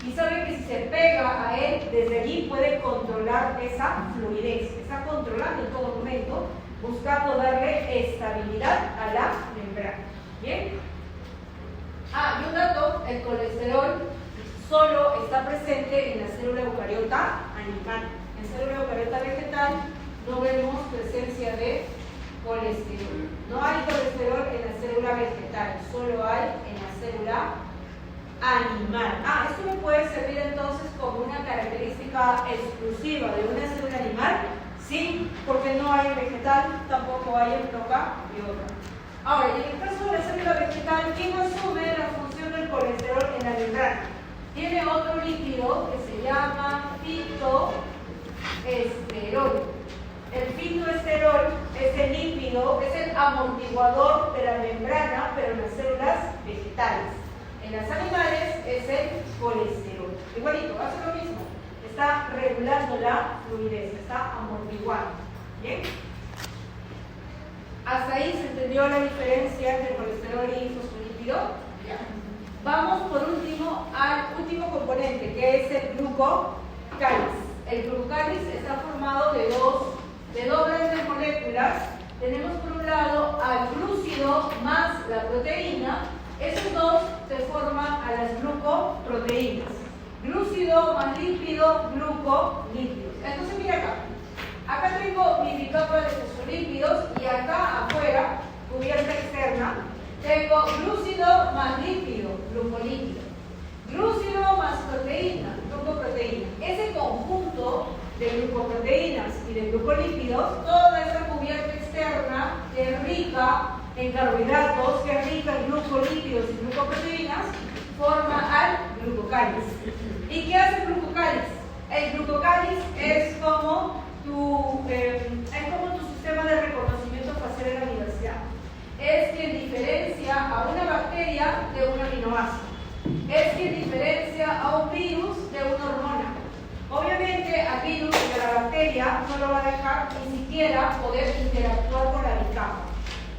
y sabe que si se pega a él, desde allí puede controlar esa fluidez. Está controlando en todo momento, buscando darle estabilidad a la membrana. ¿Bien? Y un dato, el colesterol solo está presente en la célula eucariota animal. En célula eucariota vegetal no vemos presencia de colesterol. No hay colesterol en la célula vegetal, solo hay en la célula animal. Esto me puede servir entonces como una característica exclusiva de una célula animal. Sí, porque no hay en vegetal, tampoco hay en procardiota. Ahora, y en el caso de la célula vegetal, ¿quién asume la función del colesterol en la membrana? Tiene otro lípido que se llama fitoesterol. El fitoesterol es el lípido, es el amortiguador de la membrana, pero en las células vegetales. En las animales es el colesterol. Igualito, hace lo mismo. Está regulando la fluidez, está amortiguando. ¿Bien? ¿Hasta ahí se entendió la diferencia entre colesterol y fosfolípido? Vamos por último al último componente, que es el glucocáliz. El glucocáliz está formado de dos grandes moléculas. Tenemos por un lado al glúcido más la proteína. Esos dos se forman a las glucoproteínas. Glúcido más lípido, glucolípidos. Entonces mira acá. Acá tengo mi capa de fosfolípidos y acá afuera, cubierta externa, tengo glúcido más lípido, glucolípido. Glúcido más proteína, glucoproteína. Ese conjunto de glucoproteínas y de glucolípidos, toda esa cubierta externa que es rica en carbohidratos, que es rica en glucolípidos y glucoproteínas, forma al glucocáliz. ¿Y qué hace el glucocáliz? El glucocáliz es como tu sistema de reconocimiento facial en la universidad. Es quien diferencia a una bacteria de un aminoácido. Es quien diferencia a un virus de una hormona. Obviamente al virus de la bacteria no lo va a dejar ni siquiera poder interactuar con la bicapa.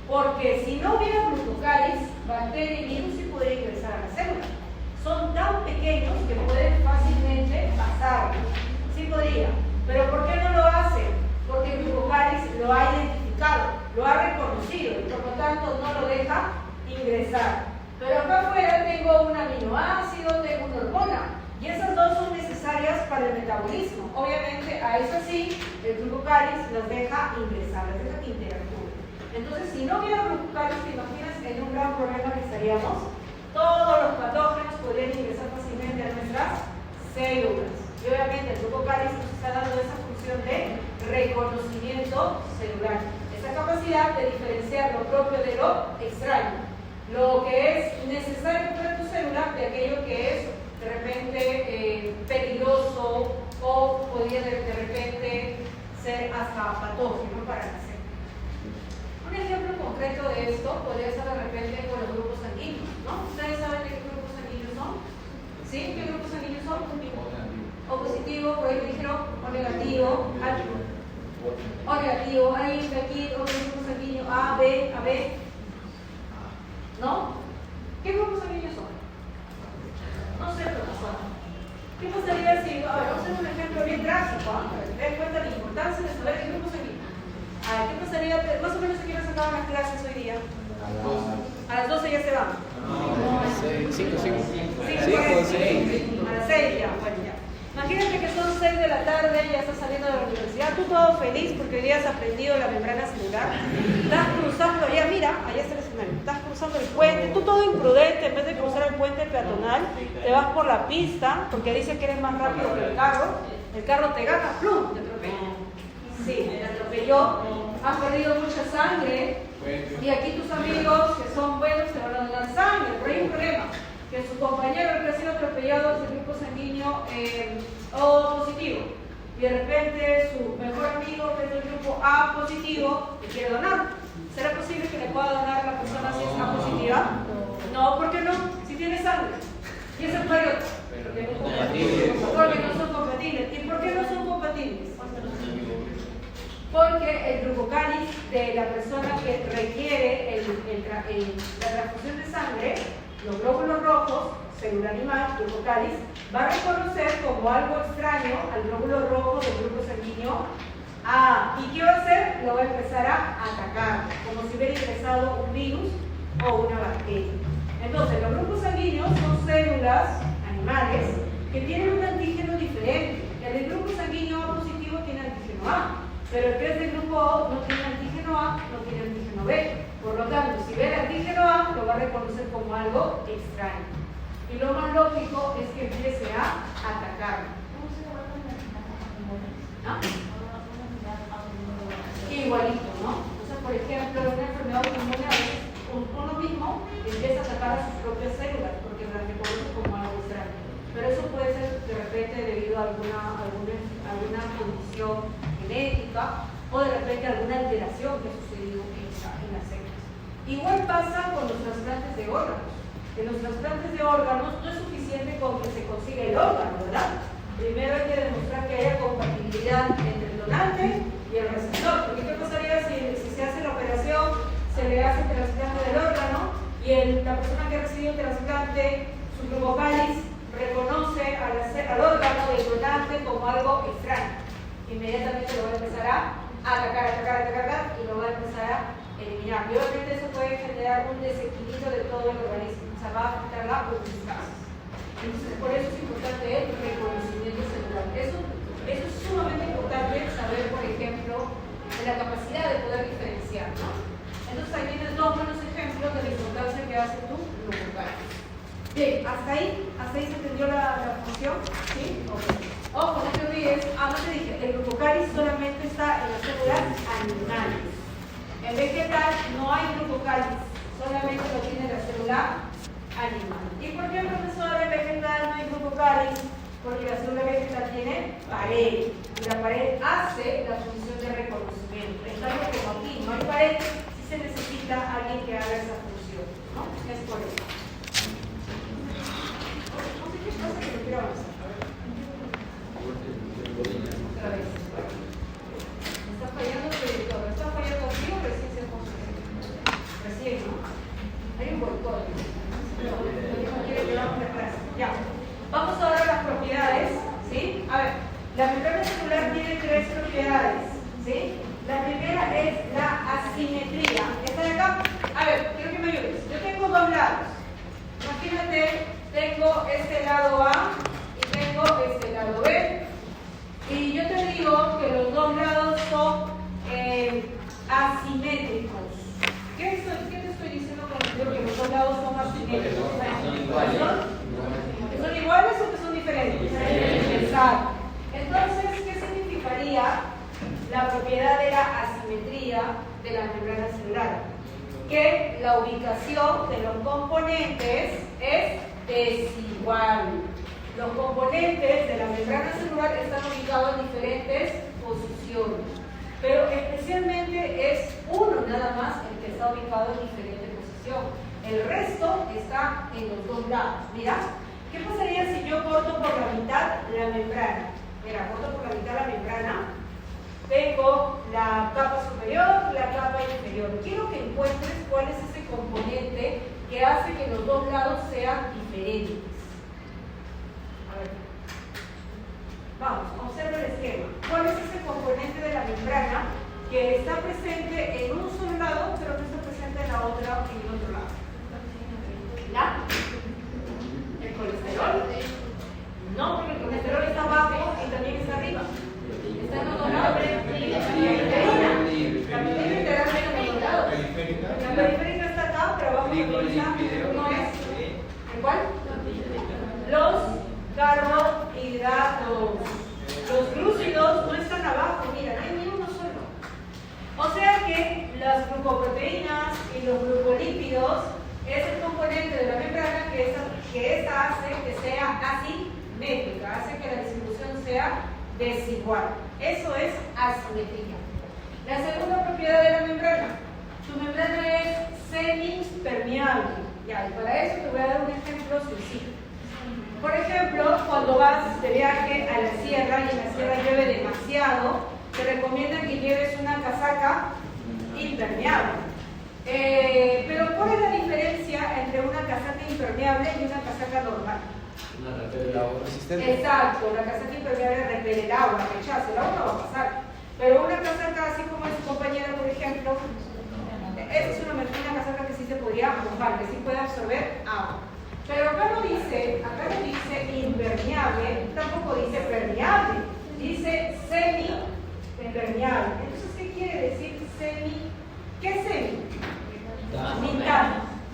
Porque si no hubiera glucocáliz, bacteria y virus sí podrían ingresar a la célula. Son tan pequeños que pueden fácilmente pasar. Sí podría. ¿Pero por qué no lo hace? Porque el glucocáliz lo ha identificado, lo ha reconocido y por lo tanto no lo deja ingresar. Pero acá afuera tengo un aminoácido, tengo una hormona y esas dos son necesarias para el metabolismo. Obviamente a eso sí, el glucocáliz las deja ingresar, las deja que interactúen. Entonces si no hubiera glucocáliz, te imaginas en un gran problema que estaríamos. Todos los patógenos podrían ingresar fácilmente a nuestras células. Y obviamente el glucocáliz nos está dando esa función de reconocimiento celular, esa capacidad de diferenciar lo propio de lo extraño, lo que es necesario para tu célula de aquello que es de repente peligroso o podría de repente ser hasta patógeno para la célula. Un ejemplo concreto de esto podría ser de repente con los grupos sanguíneos, ¿no? ¿Ustedes saben de qué grupos sanguíneos son? ¿Sí? ¿Qué grupos sanguíneos son? O positivo, por ahí me dijeron, o negativo, o negativo, ahí de aquí, otro grupo sanguíneo, A, B, ¿no? ¿Qué grupos sanguíneos son? No sé, profesor. ¿Qué pasaría si, vamos a hacer un ejemplo bien gráfico, para que te den cuenta de la importancia de saber qué grupo sanguíneo? ¿Qué pasaría, más o menos, a quiénes acaban las clases hoy día? A las 12 ya se van. 5, 6. A las 6 ya, bueno, ya. Imagínate que son 6 de la tarde, ya estás saliendo de la universidad, tú todo feliz porque hoy día has aprendido la membrana celular. Estás cruzando, ya mira, allá está el escenario, estás cruzando el puente, tú todo imprudente, en vez de cruzar el puente peatonal, te vas por la pista, porque dice que eres más rápido que el carro te gana, ¡plum! Te atropella. Sí, te atropelló, has perdido mucha sangre, y aquí tus amigos que son buenos te van a donar sangre, pero hay un problema. Que su compañero que ha sido atropellado es el grupo sanguíneo O positivo y de repente su mejor amigo que es del grupo A positivo le quiere donar. ¿Será posible que le pueda donar a la persona si es A positiva? No, ¿por qué no? Si tiene sangre. ¿Y ese eucariota? Porque no son compatibles. ¿Y por qué no son compatibles? Porque el glucocáliz de la persona que requiere la transfusión de sangre, los glóbulos rojos, célula animal, glucocalis, va a reconocer como algo extraño al glóbulo rojo del grupo sanguíneo A. ¿Y qué va a hacer? Lo va a empezar a atacar, como si hubiera ingresado un virus o una bacteria. Entonces, los grupos sanguíneos son células animales que tienen un antígeno diferente. El del grupo sanguíneo A positivo tiene antígeno A, pero el que es del grupo O no tiene antígeno A, no tiene antígeno B. Por lo tanto, si ve el antígeno A, lo va a reconocer como algo extraño. Y lo más lógico es que empiece a atacar. ¿Ah? Igualito, ¿no? Entonces, por ejemplo, en una enfermedad autoinmune, uno mismo empieza a atacar a sus propias células porque las reconoce como algo extraño. Pero eso puede ser de repente debido a alguna condición genética o de repente alguna alteración que ha sucedido en las células. Igual pasa con los trasplantes de órganos. En los trasplantes de órganos no es suficiente con que se consiga el órgano, ¿verdad? Primero hay que demostrar que haya compatibilidad entre el donante y el receptor. Porque ¿qué pasaría si se hace la operación, se le hace el trasplante del órgano y la persona que ha recibido el trasplante, su glucocalis, reconoce al órgano del donante como algo extraño? Inmediatamente lo va a empezar a atacar y lo va a empezar a eliminar. Y obviamente eso puede generar un desequilibrio de todo el organismo, o sea, va a afectar la homeostasis. Entonces, por eso es importante el reconocimiento celular. Eso es sumamente importante saber, por ejemplo, de la capacidad de poder diferenciar, ¿no? Entonces, ahí tienes dos buenos ejemplos de la importancia que hace tu glucocalis. Bien, ¿hasta ahí se entendió la función? ¿Sí? Okay. Ojo, no te olvides, no te dije, el glucocalis solamente está en las células animales. En vegetal no hay glucocalis, solamente lo tiene la célula animal. ¿Y por qué, profesora, en vegetal no hay glucocalis? Porque la célula vegetal tiene pared, y la pared hace la función de reconocimiento. En cambio, como aquí no hay pared, sí se necesita alguien que haga esa función, ¿no? Es por eso. No sé qué pasa, pero quiero avanzar. Otra vez. Me está fallando el proyector. ¿Me está fallando aquí o recién se funciona? Recién, ¿no? Hay un boicot. No quiere que vamos de clase. Ya. Vamos ahora a las propiedades, ¿sí? A ver, la membrana celular tiene tres propiedades, ¿sí? La primera es la asimetría. ¿Está de acá? A ver, quiero que me ayudes. Yo tengo dos lados. Imagínate, tengo este lado A y tengo este lado B. Y yo te digo que los dos lados son asimétricos. ¿Qué te estoy diciendo cuando digo que los dos lados son asimétricos? ¿Que son iguales o que son diferentes? Exacto. Entonces, ¿qué significaría la propiedad de la asimetría de la membrana celular? Que la ubicación de los componentes es desigual. Los componentes de la membrana celular están ubicados en diferentes posiciones, pero especialmente es uno nada más el que está ubicado en diferente posición. El resto está en los dos lados. Mira, ¿qué pasaría si yo corto por la mitad la membrana? Mira, corto por la mitad la membrana. Tengo la capa superior, la capa inferior. Quiero que encuentres cuál es ese componente que hace que los dos lados sean diferentes. A ver. Vamos, observa el esquema. ¿Cuál es ese componente de la membrana que está presente en un solo lado, pero no está presente en la otra, en el otro lado? ¿Ya? ¿El colesterol? No, porque el colesterol está abajo y también está arriba. Está en otro lado. La proteína integral en otro lado. La periférica está acá, pero abajo también está. ¿No es? ¿En cuál? Los carbohidratos. Los glúcidos no están abajo, mira, no hay ni uno solo. O sea que las glucoproteínas y los glucolípidos es el componente de la membrana que esta hace que sea asimétrica, hace que la distribución sea desigual. Eso es asimetría. La segunda propiedad de la membrana. Su membrana es semipermeable. Ya, y para eso te voy a dar un ejemplo sencillo. Por ejemplo, cuando vas de viaje a la sierra y en la sierra llueve demasiado, te recomiendan que lleves una casaca impermeable. Pero ¿cuál es la diferencia entre una casaca impermeable y una casaca normal? Una repele el agua resistente. Exacto, la casaca impermeable repele el agua, rechaza, el agua no va a pasar. Pero una casaca así como es su compañera, por ejemplo, esa es una casaca que sí se podría mojar, que sí puede absorber agua. Pero acá no dice impermeable, tampoco dice permeable, dice semi-impermeable. Entonces, ¿qué quiere decir semi? ¿Qué es semi? Mitad.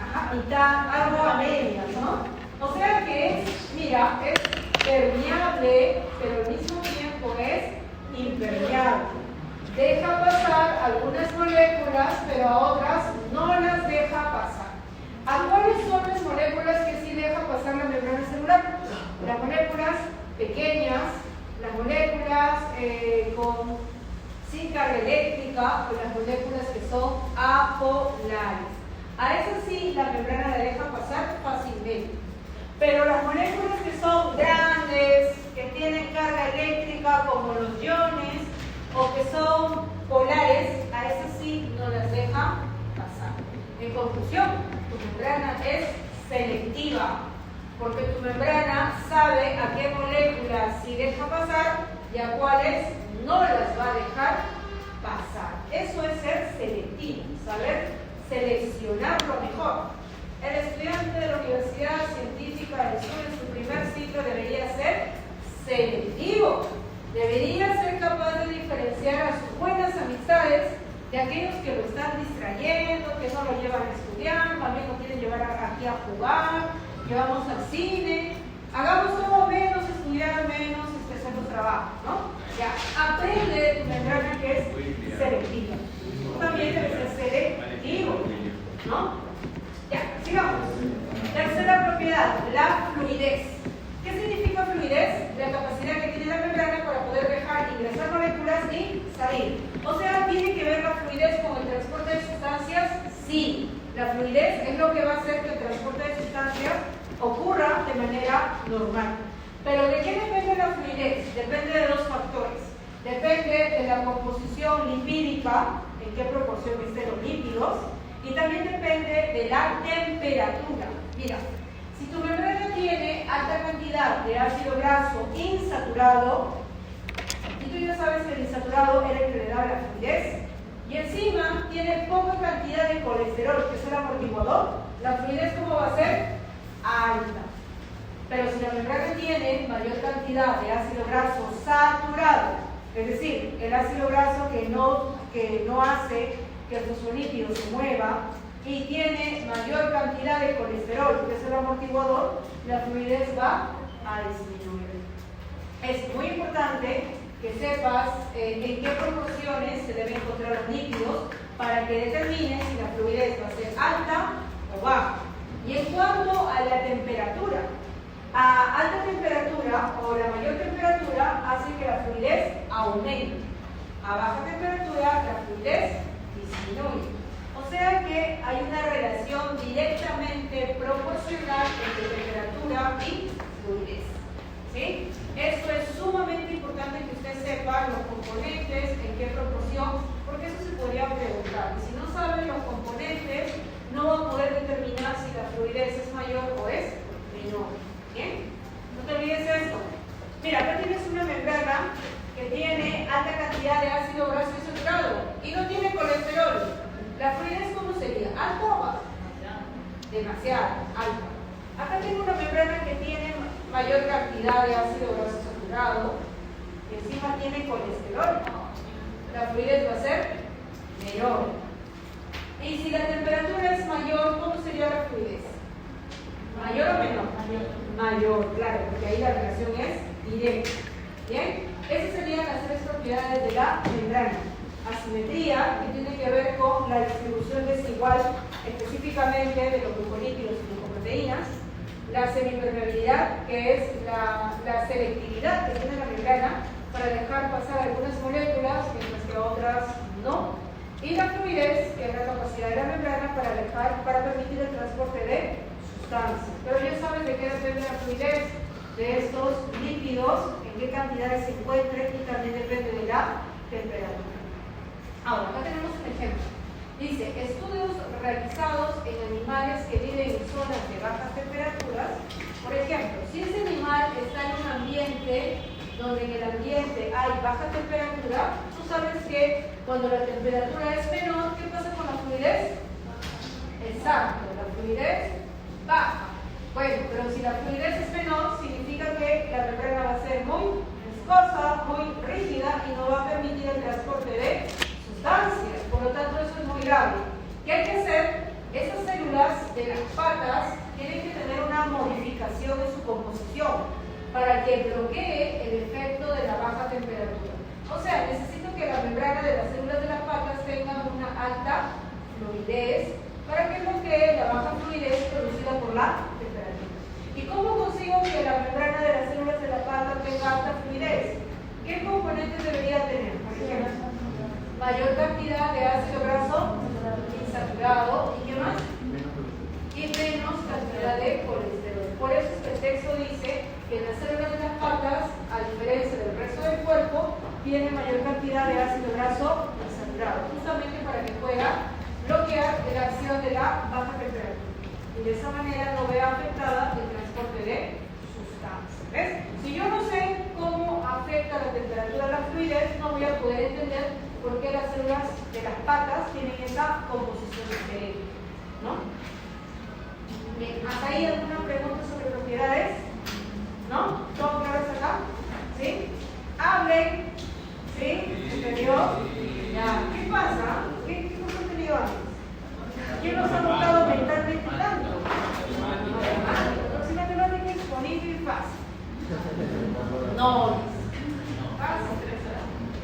Ajá, mitad, algo a medias, ¿no? O sea que es, mira, es permeable, pero al mismo tiempo es impermeable. Deja pasar algunas moléculas, pero a otras no las deja pasar. ¿A cuáles son las moléculas que sí deja pasar la membrana celular? Las moléculas pequeñas, las moléculas sin carga eléctrica, o las moléculas que son apolares. A esas sí la membrana la deja pasar fácilmente. Pero las moléculas que son grandes, que tienen carga eléctrica como los iones, o que son polares, a esas sí no las deja pasar. En conclusión, tu membrana es selectiva, porque tu membrana sabe a qué moléculas sí deja pasar y a cuáles no las va a dejar pasar. Eso es ser selectivo, saber seleccionar lo mejor. El estudiante de la Universidad Científica del Sur en su primer ciclo debería ser selectivo. Debería ser capaz de diferenciar a sus buenas amistades de aquellos que lo están distrayendo, que no lo llevan a estudiar, también lo quieren llevar aquí a jugar, que vamos al cine. Hagamos todo menos estudiar, menos hacer los trabajos, ¿no? Ya, aprende de tu membrana que es selectiva. Tú también debes ser selectivo, ¿no? Ya, sigamos. Tercera propiedad, la fluidez. ¿Qué significa fluidez? La capacidad que tiene la membrana para poder dejar ingresar moléculas y salir. O sea, ¿tiene que ver la fluidez con el transporte de sustancias? Sí. La fluidez es lo que va a hacer que el transporte de sustancias ocurra de manera normal. Pero ¿de qué depende la fluidez? Depende de dos factores. Depende de la composición lipídica, en qué proporción estén los lípidos, y también depende de la temperatura. Mira, si tu membrana tiene alta cantidad de ácido graso insaturado, y tú ya sabes que el insaturado era el que le da la fluidez, y encima tiene poca cantidad de colesterol, que es el amortiguador, la fluidez ¿cómo va a ser? Alta. Pero si la membrana tiene mayor cantidad de ácido graso saturado, es decir, el ácido graso que no hace que el fosfolípido se mueva, y tiene mayor cantidad de colesterol, que es el amortiguador, la fluidez va a disminuir. Es muy importante que sepas en qué proporciones se deben encontrar los lípidos para que determines si la fluidez va a ser alta o baja. Y en cuanto a la temperatura, a alta temperatura o la mayor temperatura hace que la fluidez aumente. A baja temperatura la fluidez disminuye. O sea que hay una relación directamente proporcional entre temperatura y fluidez. ¿Sí? Esto es sumamente importante que usted sepa los componentes, en qué proporción, porque eso se podría preguntar. Y si no sabe los componentes, no va a poder determinar si la fluidez es mayor o es menor. ¿Bien? No te olvides esto. Mira, acá tienes una membrana que tiene alta cantidad de ácido graso insaturado y no tiene colesterol. ¿La fluidez cómo sería? ¿Alta o baja? Demasiado, alta. Acá tengo una membrana que tiene mayor cantidad de ácido graso saturado y encima tiene colesterol. La fluidez va a ser menor. Y si la temperatura es mayor, ¿cómo sería la fluidez? ¿Mayor o menor? Mayor, claro, porque ahí la relación es directa. ¿Bien? Esas serían las tres propiedades de la membrana. Asimetría, que tiene que ver con la distribución desigual específicamente de los glucolípidos y glucoproteínas. La semipermeabilidad, que es la selectividad que tiene la membrana para dejar pasar algunas moléculas mientras que otras no. Y la fluidez, que es la capacidad de la membrana para permitir el transporte de sustancias. Pero ya sabes de qué depende la fluidez de estos lípidos, en qué cantidades se encuentren y también depende de la temperatura. Ahora, acá tenemos un ejemplo. Dice, estudios realizados en animales que viven en zonas de bajas temperaturas. Por ejemplo, si ese animal está en un ambiente donde en el ambiente hay baja temperatura, tú sabes que cuando la temperatura es menor, ¿qué pasa con la fluidez? Exacto, la fluidez baja. Bueno, pero si la fluidez es menor, significa que la membrana va a ser muy viscosa, muy rígida y no va a permitir el transporte de sustancias. Por lo tanto, eso es muy grave. ¿Qué hay que hacer? Esas células de las patas tienen que tener una modificación de su composición para que bloquee el efecto de la baja temperatura. O sea, necesito que la membrana de las células de las patas tenga una alta fluidez para que bloquee la baja fluidez producida por la temperatura. ¿Y cómo consigo que la membrana de las células de la pata tenga alta fluidez? ¿Qué componentes debería tener? Por ejemplo, mayor cantidad de ácido graso insaturado y ¿qué más? Y menos cantidad de colesterol. Por eso es que el texto dice que las células de las patas, a diferencia del resto del cuerpo, tienen mayor cantidad de ácido graso insaturado, justamente para que pueda bloquear la acción de la baja temperatura. Y de esa manera no vea afectada el transporte de sustancias. ¿Ves? Si yo no sé cómo afecta la temperatura a la fluidez, no voy a poder entender por qué las células de las patas tienen esa composición diferente, ¿no? Bien, ¿hasta ahí alguna pregunta sobre propiedades? ¿No? ¿Todo claro hasta acá? ¿Sí? Hablen. ¿Sí? ¿Entendió? Ya. ¿Qué pasa? ¿Qué hemos entendido antes? ¿Quién nos ha notado mentalmente tanto? La matemática es bonito y fácil. No. Fácil.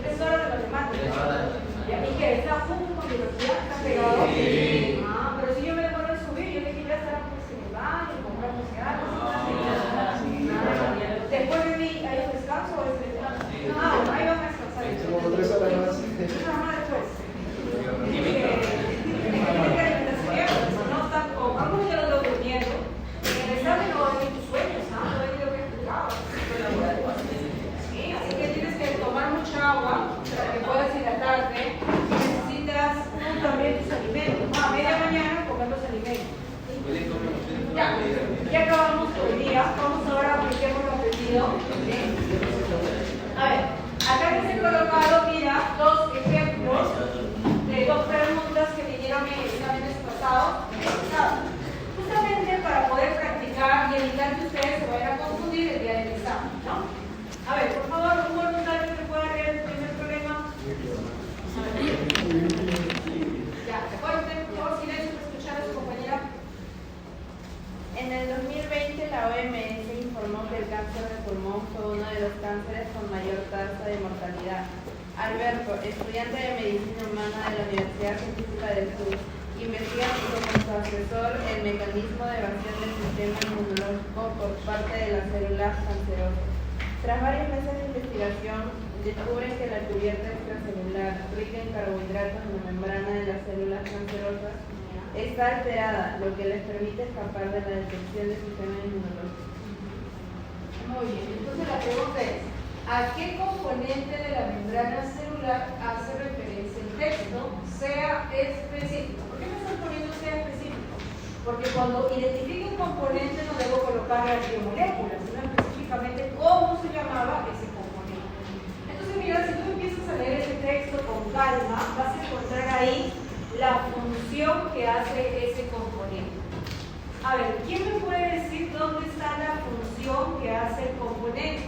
3 horas de matemática. ¿Y a mí qué? ¿Está junto con biología? ¿Está pegado? Sí. Ah, pero si yo me demoro en subir, yo dije ya estará pues en el baño, compramos algo. Después de mí, ¿hay un descanso o es descanso? Ah, bueno, ahí van a descansar. Somos 3 horas más. Nada más después. No están con. Algunos ya lo veo durmiendo. En el examen no va a venir tus sueños, ¿no? No va a venir lo que he explicado. Sí, así que tienes que tomar mucha agua para que puedas hidratarte. Necesitas también tus alimentos. A media mañana comer los alimentos. Ya acabamos por el día. Vamos ahora a apliquemos lo aprendido. A ver, acá les he colocado, mira, 2 ejemplos de 2 preguntas que vinieron en exámenes pasados. Justamente para poder practicar y evitar que ustedes se vayan a confundir el día del examen, ¿no? A ver, por favor, un voluntario que pueda leer el primer problema. Ya, recuerden, por favor, silencio para escuchar a su compañera. En el 2020 la OMS informó que el cáncer de pulmón fue uno de los cánceres con mayor tasa de mortalidad. Alberto, estudiante de Medicina Humana de la Universidad Científica del Sur, investiga como su asesor el mecanismo de evasión del sistema inmunológico por parte de las células cancerosas. Tras varios meses de investigación, descubren que la cubierta extracelular rica en carbohidratos en la membrana de las células cancerosas está alterada, lo que les permite escapar de la detección del sistema inmunológico. Muy bien, entonces la pregunta es, ¿a qué componente de la membrana celular hace referencia el texto? Sea específico. ¿Por qué me están poniendo sea específico? Porque cuando identifique un componente no debo colocar las biomoléculas, sino específicamente cómo se llamaba ese componente. Entonces mira, si tú empiezas a leer ese texto con calma, vas a encontrar ahí la función que hace ese componente. A ver, ¿quién me puede decir dónde está la función que hace el componente?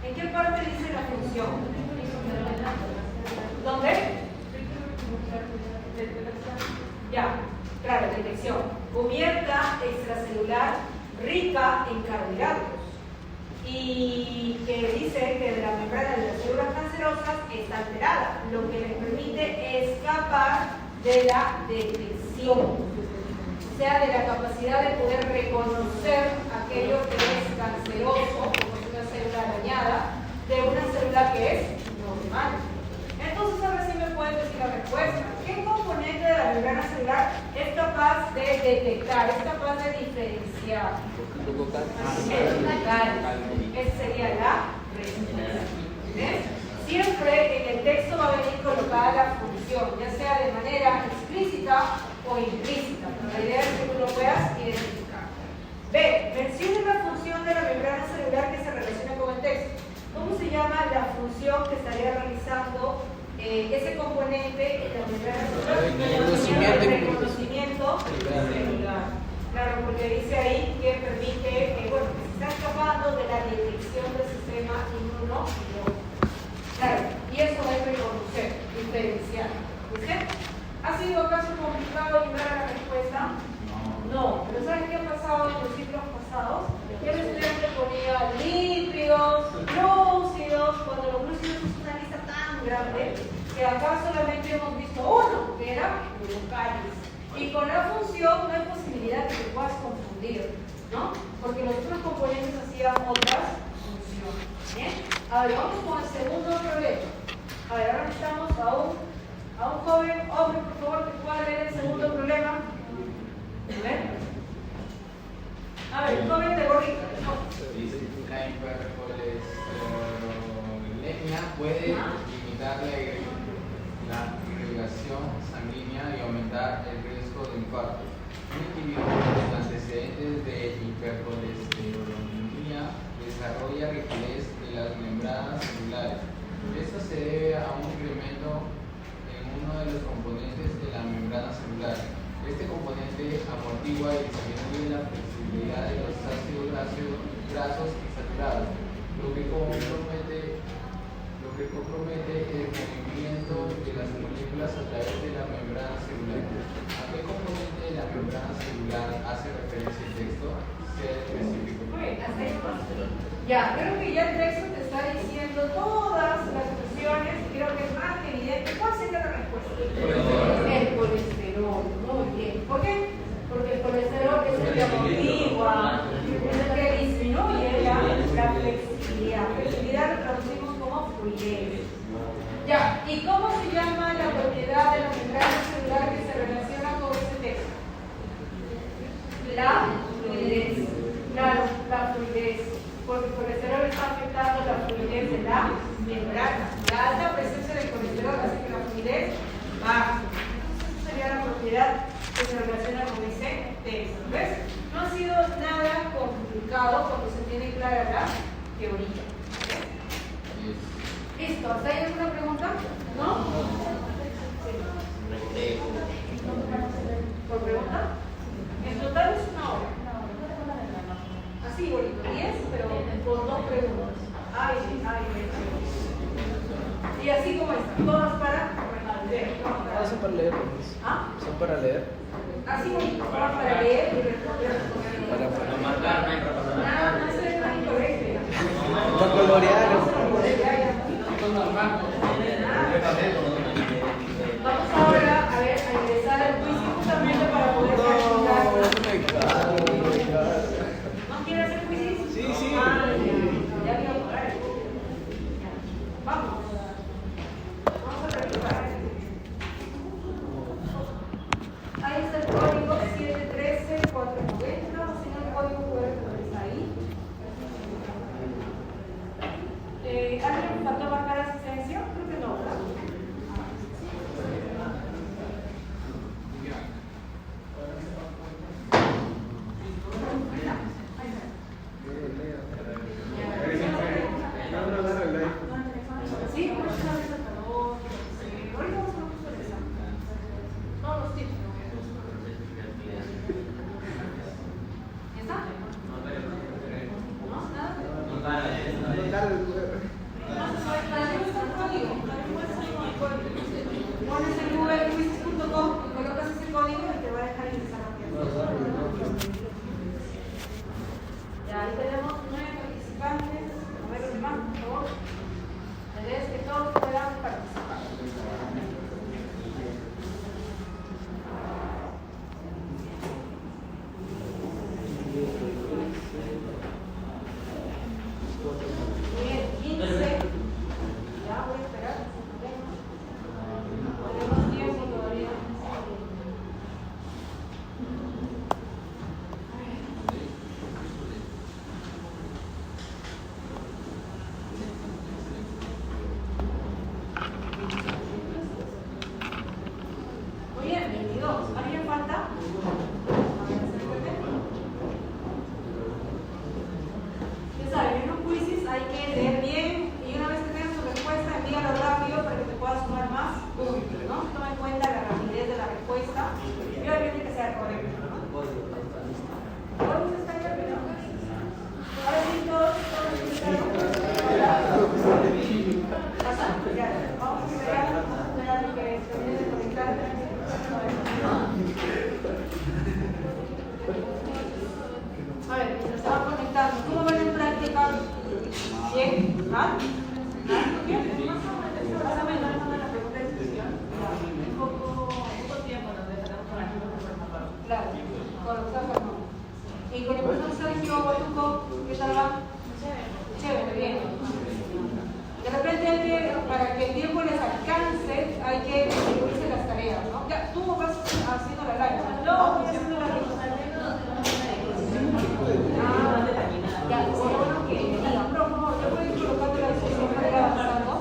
¿En qué parte dice la función? ¿Dónde? Ya, claro, detección. Cubierta extracelular rica en carbohidratos. Y que dice que la membrana de las células cancerosas está alterada, lo que les permite escapar de la detección, o sea, de la capacidad de poder reconocer aquello que es canceroso, como es una célula dañada, de una célula que es normal. Entonces, ahora sí me pueden decir la respuesta. ¿Qué componente de la membrana celular es capaz de detectar, es capaz de diferenciar? Esa sería la respuesta. ¿Ves? Siempre en el texto va a venir colocada la función, ya sea de manera función que estaría realizando ese componente en la membrana celular, el reconocimiento celular. Claro, porque dice ahí que permite, bueno, que se está escapando de la detección del sistema inmuno. Claro, y eso hay que reconocer, diferenciar. ¿Viste? ¿Ha sido acaso complicado llegar a la respuesta? No, pero ¿saben qué ha pasado en los ciclos pasados? Que el estudiante ponía lípidos, glúcidos, cuando los glúcidos es una lista tan grande que acá solamente hemos visto uno, que era glucólisis. Y con la función no hay posibilidad de que te puedas confundir, ¿no? Porque los otros componentes hacían otras funciones. ¿Bien? A ver, vamos con el segundo problema. A ver, ahora necesitamos a un joven hombre, por favor, que pueda leer el segundo problema. A ver, joven de gorrito. Dice que la hipercolesterolemia puede limitar la irrigación sanguínea y aumentar el riesgo de infarto. Un individuo con antecedentes de hipercolesterolemia desarrolla rigidez de las membranas celulares. Esto se debe a un incremento en uno de los componentes de la membrana celular. Este componente amortigua y disminuye la flexibilidad de los ácidos grasos insaturados, lo que compromete el movimiento de las moléculas a través de la membrana celular. ¿A qué componente de la membrana celular hace referencia el texto? Sea específico. Ya, creo que ya el texto te está diciendo todas las funciones, creo que es más que evidente. ¿Cuál sería la respuesta? El colesterol. Muy bien. ¿Por qué? Porque el colesterol es el que amortigua, es el que disminuye la flexibilidad. Flexibilidad lo traducimos como fluidez. Ya, ¿y cómo se llama la propiedad de la membrana celular que se relaciona con este texto? La fluidez. Claro, la fluidez. Porque el colesterol está afectando la fluidez de la membrana. La alta presencia de colesterol hace que la fluidez baje. Entonces, esa sería la propiedad que se relaciona con ese texto. ¿Ves? No ha sido nada complicado cuando se tiene clara la teoría. ¿Ves? Listo, ¿hasta ahí alguna pregunta? ¿No? Sí. ¿Por pregunta? En total es una hora. Así, bonito, 10, pero con 2 preguntas. Ay. Y así como esta, todas para responder. Son para leer. ¿Ah? Son para leer. Así bonito, todas para leer y responder. Para marcar, Nada, no se tan incorrecto. para colorear. Vamos ahora a ver, a ingresar al quiz justamente para poder calcular. ¿No quieres hacer quiz? Sí. Ya quiero parar. Vamos. Vamos a revisar. Ahí está el código 713-490. Si no el código puede ponerse ahí. ¿Alguien faltó marcar asistencia? Creo que no, ¿verdad? Sí, por eso no les acabó. Ahorita vamos a ver el examen. Todos los tipos. ¿Ya está? ¿No? ¿Nada? Pones en Google quizzes.com y colocas ese código y te va a dejar ingresar rápido. Ya, ahí tenemos 9 participantes. A ver los demás, por favor. La idea es que todos puedan participar. Muy bien, ¿Ah? ¿Bien? Más o menos la pregunta de discusión. Poco tiempo nos dejaremos con la gente por esta parte. Claro, con los ojos no. Y con el profesor Sergio Guatuco, ¿qué tal va? Chévere, bien. De repente hay que, para que el tiempo les alcance, hay que distribuirse las tareas, ¿no? Ya, tú vas haciendo la live. No, voy haciendo la live. Ah, ya, bueno que me digan, por favor, yo voy a ir colocando la discusión para ir avanzando.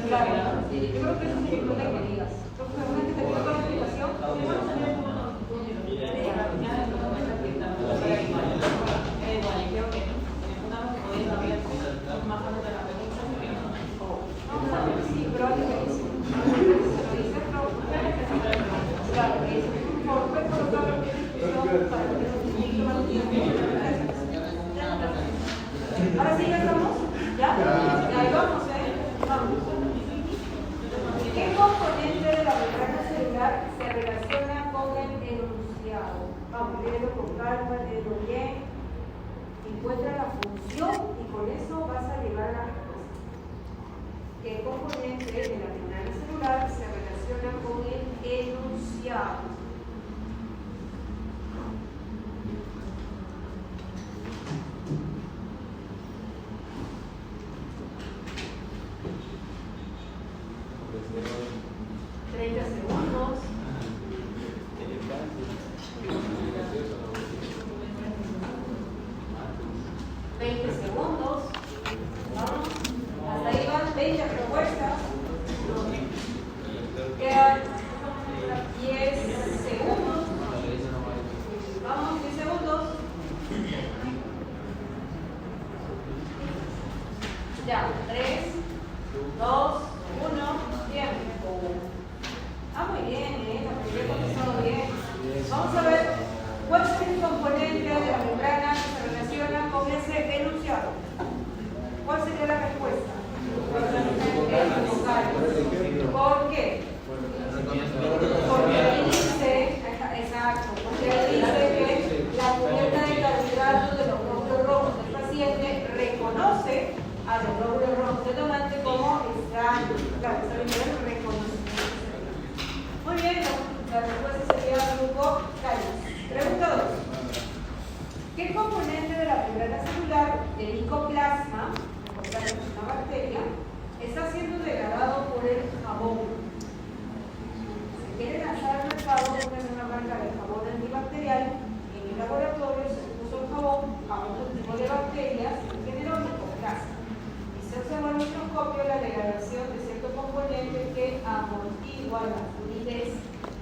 Claro, yo creo que eso es importante que me digas. Entonces, una vez que termine con la explicación, sí, pero hay que decir. Claro, puedes colocar la discusión para que no se llegue más tiempo. Ahora sí, ya estamos. ¿Ya? Ahí vamos, Vamos. ¿Qué componente de la membrana celular se relaciona con el enunciado? Vamos, léelo con calma, léelo bien. Encuentra la función y con eso vas a llegar a la respuesta. ¿Qué componente de la membrana celular se relaciona con el enunciado? Segundos. 20 segundos. Vamos. Hasta ahí van 20 respuestas. Quedan 10 segundos. Vamos, 10 segundos. Ya, 3, 2, 1, tiempo. Muy bien, la mayoría ha contestado bien. Vamos a ver cuál es el componente de la membrana que se relaciona con ese enunciado. ¿Cuál sería la respuesta? El vocal. ¿Por qué? Porque ahí dice, exacto, porque ahí dice que la cubierta de carbohidratos de los glóbulos rojos del paciente reconoce a los glóbulos rojos del donante como están, claro, está bien reconocido. Muy bien, la respuesta sería grupo cáliz. Pregunta 2. ¿Qué componente de la membrana celular del micoplasma, recordad que es una bacteria, está siendo degradado por el jabón? Si quieren lanzar al mercado, ponen una marca de jabón antibacterial. En el laboratorio se puso el jabón a otro tipo de bacterias y generó micoplasma. Y se observó en el microscopio la degradación de cierto componente que amortigua la fluidez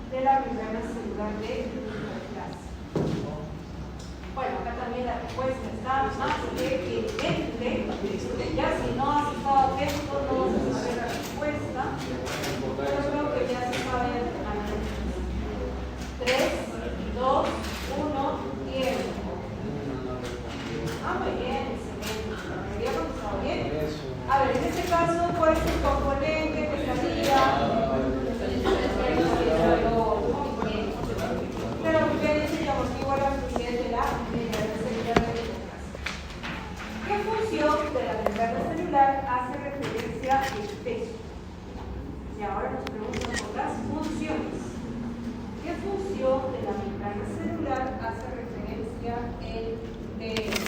de la membrana celular de micoplasma. Bueno, acá también la respuesta está más que evidente. Ya si no has estado atento, no vas a saber la respuesta. Pero creo que ya se sabe de antemano. 3, 2, 1, tiempo. Muy bien, excelente. La mayoría ha contestado bien. A ver, en este caso, ¿cuál es el componente que estaría? Muy bien. Pero ¿qué dice que amortigua la fluidez de la membrana celular de micoplasma? ¿Qué función de la membrana celular hace referencia al peso? Y ahora nos preguntan por las funciones. ¿Qué función de la membrana celular hace referencia al peso?